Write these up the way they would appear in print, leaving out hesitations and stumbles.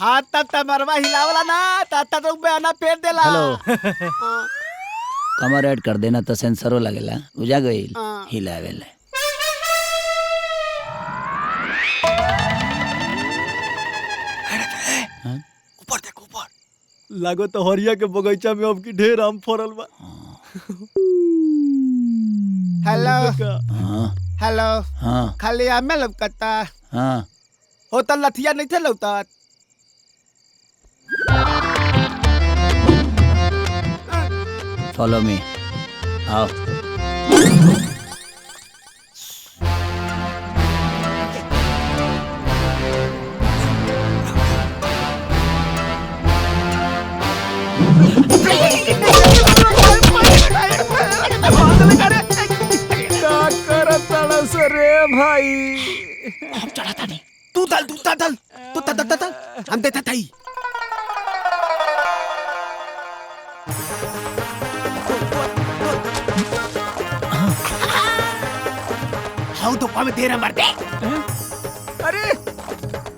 हाँ तब मरवा हिलावला ना तब तो बयाना पेट देला। हेलो कमर ऐड कर देना तो सेंसरो लगेला बुझा गईल हाँ। हिलावेले। ऊपर देख ऊपर लागो तो हरिया के बगीचा में अब की ढेर आम फरल बा। हेलो हाँ हेलो हाँ खाली आमे लौकता हाँ हो त लथिया नहीं थे लौकत। फॉलो मी आओ। रे भाई हम चढ़ा था नहीं तू दल हम देता था ही। हाउ तो पावे तेरा मर दे। अरे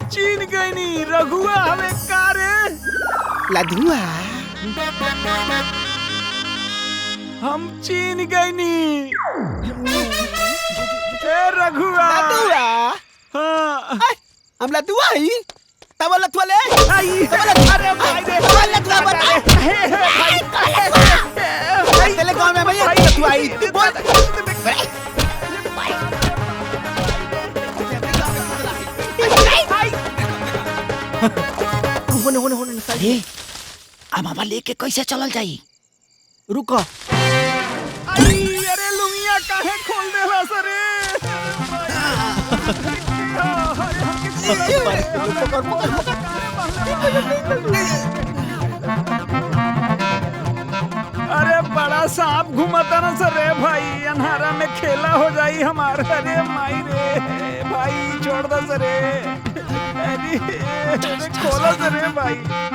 चीन गई नी रघुआ हमें कारे लधुआ हम चीन गई नी रघुआ लधुआ। हाँ हम लधुआ ही तब लधुआ ले आई तब लधुआ रे भाई रे तब लधुआ बता तेरे गांव में भैया लधुआ आई तू बोल। अरे अब हवा लेके कैसे चलल जाई? रुको अरे लुंगिया काहे खोल देला सरे। अरे बड़ा सांप घुमाता ना सरे भाई अन्हारा में खेला हो जाई हमारा। अरे माई रे भाई छोड़ दो सरे। अरे खोलो सरे भाई।